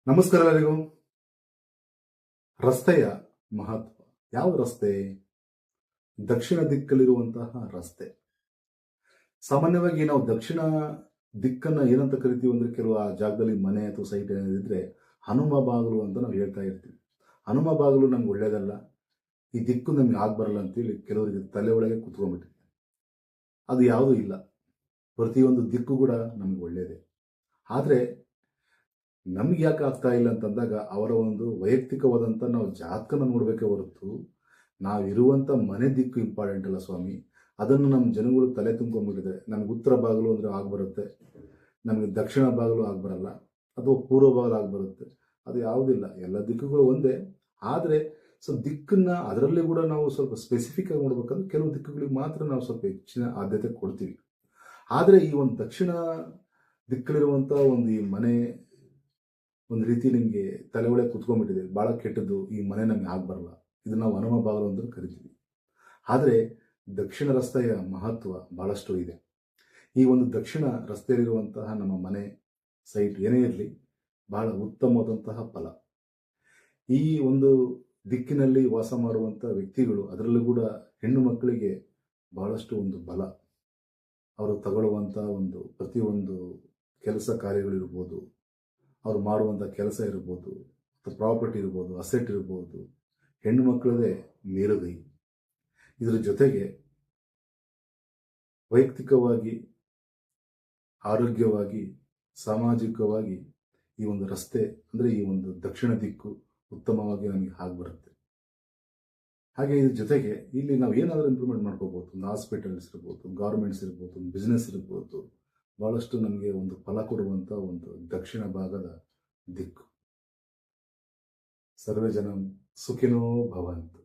ನಮಸ್ಕಾರ ಎಲ್ಲರಿಗೂ. ರಸ್ತೆಯ ಮಹತ್ವ. ಯಾವ ರಸ್ತೆ? ದಕ್ಷಿಣ ದಿಕ್ಕಲ್ಲಿರುವಂತಹ ರಸ್ತೆ. ಸಾಮಾನ್ಯವಾಗಿ ನಾವು ದಕ್ಷಿಣ ದಿಕ್ಕನ್ನ ಏನಂತ ಕರಿತೀವಿ ಅಂದ್ರೆ, ಕೆಲವು ಆ ಜಾಗದಲ್ಲಿ ಮನೆ ಅಥವಾ ಸೈಟ್ ಏನಿದ್ರೆ ಹನುಮ ಬಾಗಿಲು ಅಂತ ನಾವು ಹೇಳ್ತಾ ಇರ್ತೀವಿ. ಹನುಮ ಬಾಗಿಲು ನಮ್ಗೆ ಒಳ್ಳೇದಲ್ಲ, ಈ ದಿಕ್ಕು ನಮ್ಗೆ ಆಗ್ಬರಲ್ಲ ಅಂತೇಳಿ ಕೆಲವರಿಗೆ ತಲೆ ಒಳಗೆ ಕುತ್ಕೊಂಡ್ಬಿಟ್ಟಿದೆ. ಅದು ಯಾವುದೂ ಇಲ್ಲ, ಪ್ರತಿಯೊಂದು ದಿಕ್ಕು ಕೂಡ ನಮ್ಗೆ ಒಳ್ಳೇದೇ. ಆದರೆ ನಮ್ಗೆ ಯಾಕೆ ಆಗ್ತಾ ಇಲ್ಲ ಅಂತಂದಾಗ ಅವರ ಒಂದು ವೈಯಕ್ತಿಕವಾದಂಥ ನಾವು ಜಾತಕನ ನೋಡಬೇಕೇ ಹೊರತು ನಾವಿರುವಂಥ ಮನೆ ದಿಕ್ಕು ಇಂಪಾರ್ಟೆಂಟ್ ಅಲ್ಲ ಸ್ವಾಮಿ. ಅದನ್ನು ನಮ್ಮ ಜನಗಳು ತಲೆ ತುಂಬ್ಕೊಂಡ್ಬಿಟ್ಟಿದ್ದಾರೆ. ನಮ್ಗೆ ಉತ್ತರ ಬಾಗಿಲು ಅಂದರೆ ಆಗ್ಬರುತ್ತೆ, ನಮಗೆ ದಕ್ಷಿಣ ಬಾಗಿಲು ಆಗ್ಬರಲ್ಲ, ಅಥವಾ ಪೂರ್ವ ಬಾಗಿಲು ಆಗ್ಬರುತ್ತೆ. ಅದು ಯಾವುದಿಲ್ಲ, ಎಲ್ಲ ದಿಕ್ಕುಗಳು ಒಂದೇ. ಆದರೆ ದಿಕ್ಕನ್ನ ಅದರಲ್ಲಿ ಕೂಡ ನಾವು ಸ್ವಲ್ಪ ಸ್ಪೆಸಿಫಿಕ್ ಆಗಿ ನೋಡ್ಬೇಕಂದ್ರೆ ಕೆಲವು ದಿಕ್ಕುಗಳಿಗೆ ಮಾತ್ರ ನಾವು ಸ್ವಲ್ಪ ಹೆಚ್ಚಿನ ಆದ್ಯತೆ ಕೊಡ್ತೀವಿ. ಆದರೆ ಈ ಒಂದು ದಕ್ಷಿಣ ದಿಕ್ಕಲ್ಲಿರುವಂಥ ಒಂದು ಈ ಮನೆ ಒಂದು ರೀತಿ ನಿಮಗೆ ತಲೆ ಒಳಗೆ ಕುತ್ಕೊಂಡ್ಬಿಟ್ಟಿದೆ, ಭಾಳ ಕೆಟ್ಟದ್ದು, ಈ ಮನೆ ನಮಗೆ ಆಗ್ಬರಲ್ಲ, ಇದನ್ನು ನಾವು ಹನುಮ ಬಾಗಿಲು ಅಂತ ಕರಿತೀವಿ. ಆದರೆ ದಕ್ಷಿಣ ರಸ್ತೆಯ ಮಹತ್ವ ಭಾಳಷ್ಟು ಇದೆ. ಈ ಒಂದು ದಕ್ಷಿಣ ರಸ್ತೆಯಲ್ಲಿರುವಂತಹ ನಮ್ಮ ಮನೆ ಸೈಟ್ ಏನೇ ಇರಲಿ, ಬಹಳ ಉತ್ತಮವಾದಂತಹ ಫಲ. ಈ ಒಂದು ದಿಕ್ಕಿನಲ್ಲಿ ವಾಸ ಮಾಡುವಂಥ ವ್ಯಕ್ತಿಗಳು, ಅದರಲ್ಲೂ ಕೂಡ ಹೆಣ್ಣು ಮಕ್ಕಳಿಗೆ ಬಹಳಷ್ಟು ಒಂದು ಬಲ. ಅವರು ತಗೊಳ್ಳುವಂಥ ಒಂದು ಪ್ರತಿಯೊಂದು ಕೆಲಸ ಕಾರ್ಯಗಳಿರ್ಬೋದು, ಅವ್ರು ಮಾಡುವಂಥ ಕೆಲಸ ಇರ್ಬೋದು, ಅಥವಾ ಪ್ರಾಪರ್ಟಿ ಇರ್ಬೋದು, ಅಸೆಟ್ ಇರ್ಬೋದು, ಹೆಣ್ಣು ಮಕ್ಕಳದೇ ಮೇಲುಗೈ. ಇದರ ಜೊತೆಗೆ ವೈಯಕ್ತಿಕವಾಗಿ, ಆರೋಗ್ಯವಾಗಿ, ಸಾಮಾಜಿಕವಾಗಿ ಈ ಒಂದು ರಸ್ತೆ ಅಂದರೆ ಈ ಒಂದು ದಕ್ಷಿಣ ದಿಕ್ಕು ಉತ್ತಮವಾಗಿ ನಮಗೆ ಬರುತ್ತೆ. ಹಾಗೆ ಇದ್ರ ಜೊತೆಗೆ ಇಲ್ಲಿ ನಾವು ಏನಾದರೂ ಇಂಪ್ರೂವ್ಮೆಂಟ್ ಮಾಡ್ಕೋಬೋದು. ಒಂದು ಹಾಸ್ಪಿಟಲ್ಸ್ ಇರ್ಬೋದು, ಗೌರ್ಮೆಂಟ್ಸ್ ಇರ್ಬೋದು, ಒಂದು ಬಿಸ್ನೆಸ್ ಇರ್ಬೋದು, ಭಾಳಷ್ಟು ನಮಗೆ ಒಂದು ಫಲ ಕೊಡುವಂಥ ಒಂದು ದಕ್ಷಿಣ ಭಾಗದ ದಿಕ್ಕು. ಸರ್ವೇ ಜನ ಸುಖಿನೋ ಭವಂತು.